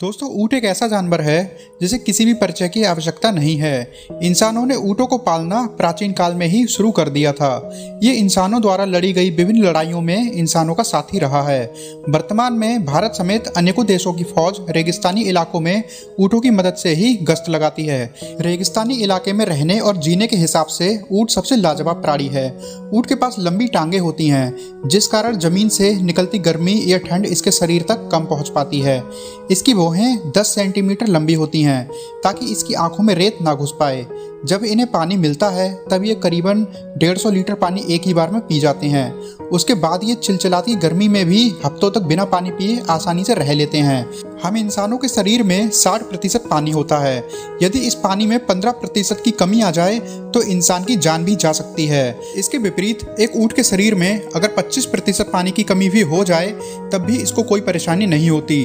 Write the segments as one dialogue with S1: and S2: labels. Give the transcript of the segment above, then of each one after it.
S1: दोस्तों, ऊँट एक ऐसा जानवर है जिसे किसी भी परिचय की आवश्यकता नहीं है। इंसानों ने ऊँटों को पालना प्राचीन काल में ही शुरू कर दिया था। ये इंसानों द्वारा लड़ी गई विभिन्न लड़ाइयों में इंसानों का साथी रहा है। वर्तमान में भारत समेत अनेकों देशों की फौज रेगिस्तानी इलाकों में ऊँटों की मदद से ही गश्त लगाती है। रेगिस्तानी इलाके में रहने और जीने के हिसाब से ऊँट सबसे लाजवाब प्राणी है। ऊँट के पास लंबी टांगे होती हैं, जिस कारण जमीन से निकलती गर्मी या ठंड इसके शरीर तक कम पहुँच पाती है। इसकी भौहें 10 सेंटीमीटर लंबी होती हैं ताकि इसकी आंखों में रेत ना घुस पाए। जब इन्हें पानी मिलता है तब ये करीबन 150 लीटर पानी एक ही बार में पी जाते हैं। उसके बाद ये चिलचिलाती गर्मी में भी हफ्तों तक बिना पानी पिए आसानी से रह लेते हैं। हम इंसानों के शरीर में 60% पानी होता है। यदि इस पानी में 15% की कमी आ जाए तो इंसान की जान भी जा सकती है। इसके विपरीत एक ऊँट के शरीर में अगर 25% पानी की कमी भी हो जाए तब भी इसको कोई परेशानी नहीं होती।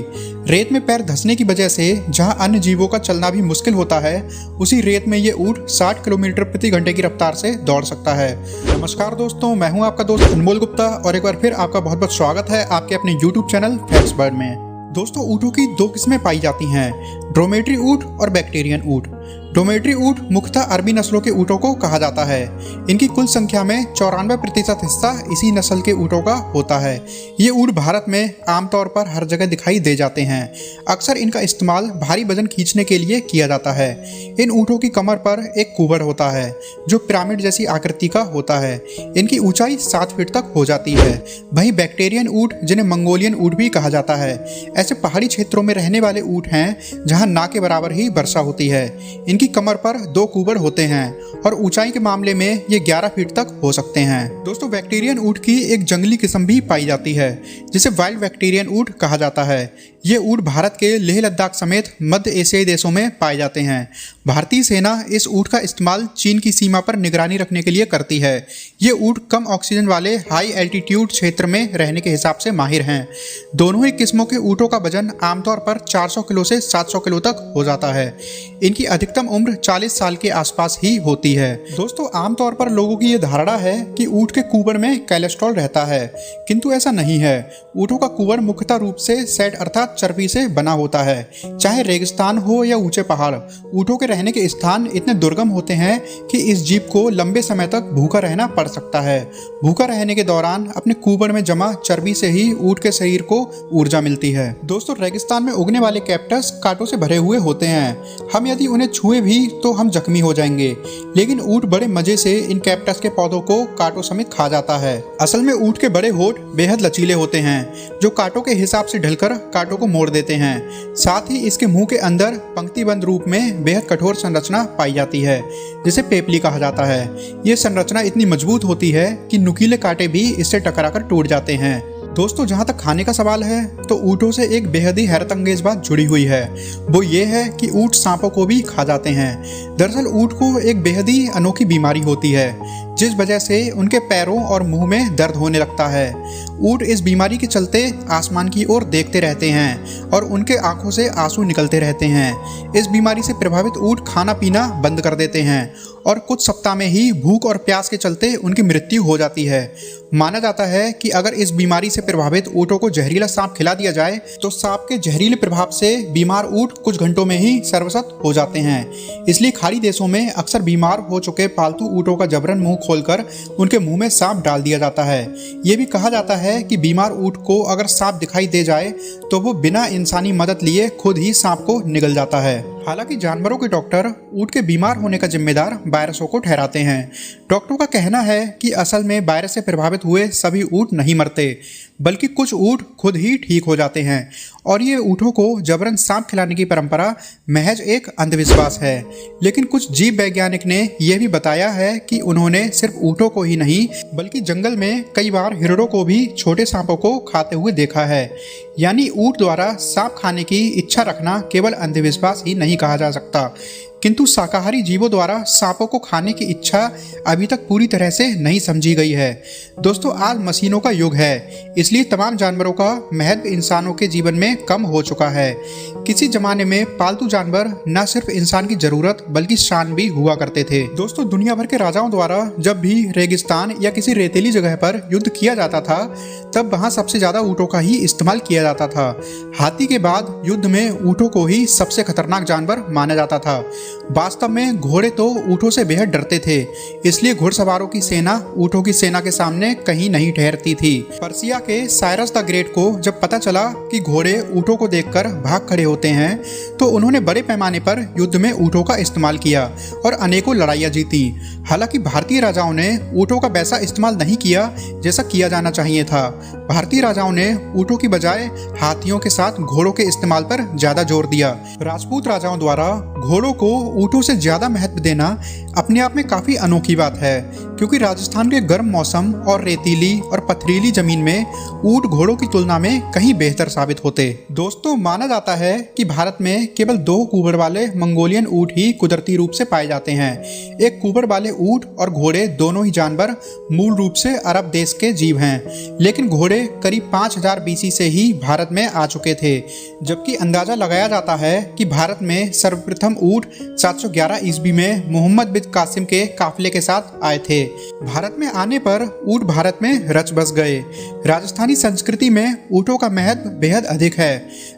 S1: रेत में पैर धंसने की वजह से जहां अन्य जीवों का चलना भी मुश्किल होता है, उसी रेत में ये ऊँट 60 किलोमीटर प्रति घंटे की रफ्तार से दौड़ सकता है। नमस्कार दोस्तों, मैं हूं आपका दोस्त अनमोल गुप्ता और एक बार फिर आपका बहुत बहुत स्वागत है आपके अपने YouTube चैनल फैक्ट्स बर्ड में। दोस्तों, ऊँटों की दो किस्में पाई जाती हैं, ड्रोमेट्री ऊँट और बैक्टीरियन ऊँट। ड्रोमेट्री ऊँट मुख्यतः अरबी नस्लों के ऊँटों को कहा जाता है। इनकी कुल संख्या में 94% हिस्सा इसी नस्ल के ऊँटों का होता है। ये ऊँट भारत में आमतौर पर हर जगह दिखाई दे जाते हैं। अक्सर इनका इस्तेमाल भारी वजन खींचने के लिए किया जाता है। इन ऊँटों की कमर पर एक कुबर होता है जो पिरामिड जैसी आकृति का होता है। इनकी ऊंचाई 7 फीट तक हो जाती है। वहीं बैक्टीरियन ऊँट, जिन्हें मंगोलियन ऊँट भी कहा जाता है, ऐसे पहाड़ी क्षेत्रों में रहने वाले ऊँट हैं जहाँ ना के बराबर ही वर्षा होती है। इनकी कमर पर 2 कुबर होते हैं और ऊंचाई के मामले में ये 11 फीट तक हो सकते हैं। दोस्तों, बैक्टीरियन ऊँट की एक जंगली किस्म भी पाई जाती है जिसे वाइल्ड बैक्टीरियन ऊँट कहा जाता है। ये ऊँट भारत के लेह लद्दाख समेत मध्य एशियाई देशों में पाए जाते हैं। भारतीय सेना इस ऊँट का इस्तेमाल चीन की सीमा पर निगरानी रखने के लिए करती है। ये ऊँट कम ऑक्सीजन वाले हाई एल्टीट्यूड क्षेत्र में रहने के हिसाब से माहिर हैं। दोनों ही किस्मों के ऊँटों का वजन आमतौर पर 400 किलो से 700 किलो तक हो जाता है। इनकी अधिकतम उम्र 40 साल के आसपास ही होती है। दोस्तों, आमतौर पर लोगों की ये धारणा है कि ऊँट के कुबर में कोलेस्ट्रॉल रहता है, किंतु ऐसा नहीं है। ऊँटों का कुबर मुख्यतः रूप से सैट अर्थात चर्बी से बना होता है। चाहे रेगिस्तान हो या ऊंचे पहाड़, ऊँटों के रहने के स्थान इतने दुर्गम होते हैं कि इस जीव को लंबे समय तक भूखा रहना पड़ सकता है। भूखा रहने के दौरान अपने कुबर में जमा चर्बी से ही ऊँट के शरीर को ऊर्जा मिलती है। दोस्तों, रेगिस्तान में उगने वाले कैक्टस कांटों से भरे हुए होते हैं। हम यदि उन्हें छुए भी तो हम जख्मी हो जाएंगे, लेकिन ऊँट बड़े मजे से इन कैक्टस के पौधों को कांटों समेत खा जाता है। असल में ऊँट के बड़े होठ बेहद लचीले होते हैं जो कांटों के हिसाब से ढलकर कांटों को मोड़ देते हैं। साथ ही इसके मुंह के अंदर पंक्तिबंद रूप में बेहद कठोर संरचना पाई जाती है जिसे पेपली कहा जाता है। यह संरचना इतनी मजबूत होती है कि नुकीले कांटे भी इससे टकराकर टूट जाते हैं। दोस्तों, जहाँ तक खाने का सवाल है तो ऊँटों से एक बेहद ही हैरतअंगेज बात जुड़ी हुई है। वो ये है कि ऊँट सांपों को भी खा जाते हैं। दरअसल ऊँट को एक बेहद ही अनोखी बीमारी होती है जिस वजह से उनके पैरों और मुंह में दर्द होने लगता है। ऊँट इस बीमारी के चलते आसमान की ओर देखते रहते हैं और उनके आंखों से आंसू निकलते रहते हैं। इस बीमारी से प्रभावित ऊँट खाना पीना बंद कर देते हैं और कुछ सप्ताह में ही भूख और प्यास के चलते उनकी मृत्यु हो जाती है। माना जाता है कि अगर इस बीमारी से प्रभावित ऊँटों को जहरीला सांप खिला दिया जाए तो सांप के जहरीले प्रभाव से बीमार ऊँट कुछ घंटों में ही सर्वसत हो जाते हैं। इसलिए खाड़ी देशों में अक्सर बीमार हो चुके पालतू ऊँटों का जबरन मुंह खोलकर उनके मुंह में सांप डाल दिया जाता है। ये भी कहा जाता है कि बीमार ऊँट को अगर सांप दिखाई दे जाए तो वो बिना इंसानी मदद लिए खुद ही सांप को निगल जाता है। हालांकि जानवरों के डॉक्टर ऊँट के बीमार होने का जिम्मेदार वायरसों को ठहराते हैं। डॉक्टरों का कहना है कि असल में वायरस से प्रभावित हुए सभी ऊँट नहीं मरते, बल्कि कुछ ऊँट खुद ही ठीक हो जाते हैं और ये ऊँटों को जबरन सांप खिलाने की परंपरा महज एक अंधविश्वास है। लेकिन कुछ जीव वैज्ञानिक ने यह भी बताया है कि उन्होंने सिर्फ ऊँटों को ही नहीं बल्कि जंगल में कई बार हिरणों को भी छोटे सांपों को खाते हुए देखा है। यानी ऊँट द्वारा सांप खाने की इच्छा रखना केवल अंधविश्वास ही नहीं कहा जा सकता। किंतु शाकाहारी जीवों द्वारा सांपों को खाने की इच्छा अभी तक पूरी तरह से नहीं समझी गई है। दोस्तों, आज मशीनों का युग है, इसलिए तमाम जानवरों का महत्व इंसानों के जीवन में कम हो चुका है। किसी जमाने में पालतू जानवर न सिर्फ इंसान की जरूरत बल्कि शान भी हुआ करते थे। दोस्तों, दुनिया भर के राजाओं द्वारा जब भी रेगिस्तान या किसी रेतीली जगह पर युद्ध किया जाता था, तब वहां सबसे ज्यादा ऊंटों का ही इस्तेमाल किया जाता था। हाथी के बाद युद्ध में ऊंटों को ही सबसे खतरनाक जानवर माना जाता था। वास्तव में घोड़े तो ऊंटों से बेहद डरते थे, इसलिए घुड़सवारों की सेना ऊंटों की सेना के सामने कहीं नहीं ठहरती थी। पर्सिया के साइरस द ग्रेट को जब पता चला कि घोड़े ऊंटों को देखकर भाग खड़े होते हैं, तो उन्होंने बड़े पैमाने पर युद्ध में ऊंटों का इस्तेमाल किया और अनेकों लड़ाइयां जीती। हालांकि भारतीय राजाओं ने ऊंटों का वैसा इस्तेमाल नहीं किया जैसा किया जाना चाहिए था। भारतीय राजाओं ने ऊंटों की बजाय हाथियों के साथ घोड़ों के इस्तेमाल पर ज्यादा जोर दिया। राजपूत राजाओं द्वारा घोड़ों को ऊंटों से ज्यादा महत्व देना अपने आप में काफी अनोखी बात है, क्योंकि राजस्थान के गर्म मौसम और रेतीली और पथरीली जमीन में ऊंट घोड़ों की तुलना में कहीं बेहतर साबित होते। दोस्तों, माना जाता है कि भारत में केवल 2 कुबर वाले मंगोलियन ऊंट ही कुदरती रूप से पाए जाते हैं। एक कुबर वाले ऊंट और घोड़े दोनों ही जानवर मूल रूप से अरब देश के जीव हैं, लेकिन घोड़े करीब 5000 BC से ही भारत में आ चुके थे, जबकि अंदाजा लगाया जाता है कि भारत में सर्वप्रथम ऊंट 711 ईस्वी में मोहम्मद बिन कासिम के काफिले के साथ आए थे। भारत में आने पर ऊंट भारत में रच बस गए। राजस्थानी संस्कृति में ऊंटों का महत्व बेहद अधिक है।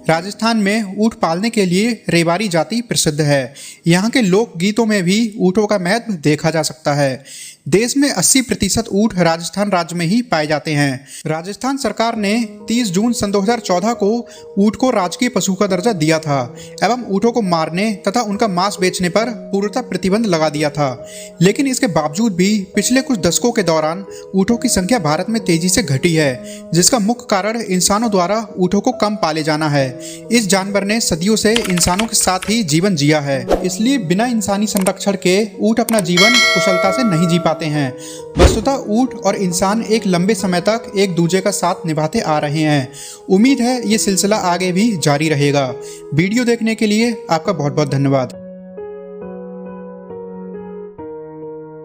S1: राजस्थान में ऊंट पालने के लिए रेवाड़ी जाति प्रसिद्ध है। यहाँ के लोक गीतों में भी ऊंटों का महत्व देखा जा सकता है। देश में 80% ऊंट राजस्थान राज्य में ही पाए जाते हैं। राजस्थान सरकार ने 30 जून सन 2014 को ऊंट को राजकीय पशु का दर्जा दिया था एवं ऊंटों को मारने तथा उनका मांस बेचने पर पूर्णतः प्रतिबंध लगा दिया था। लेकिन इसके बावजूद भी पिछले कुछ दशकों के दौरान ऊंटों की संख्या भारत में तेजी से घटी है, जिसका मुख्य कारण इंसानों द्वारा ऊंटों को कम पाले जाना है। इस जानवर ने सदियों से इंसानों के साथ ही जीवन जिया है, इसलिए बिना इंसानी संरक्षण के ऊंट अपना जीवन कुशलता से नहीं जी पाते हैं। वस्तुतः ऊंट और इंसान एक लंबे समय तक एक दूसरे का साथ निभाते आ रहे हैं। उम्मीद है ये सिलसिला आगे भी जारी रहेगा। वीडियो देखने के लिए आपका बहुत बहुत धन्यवाद।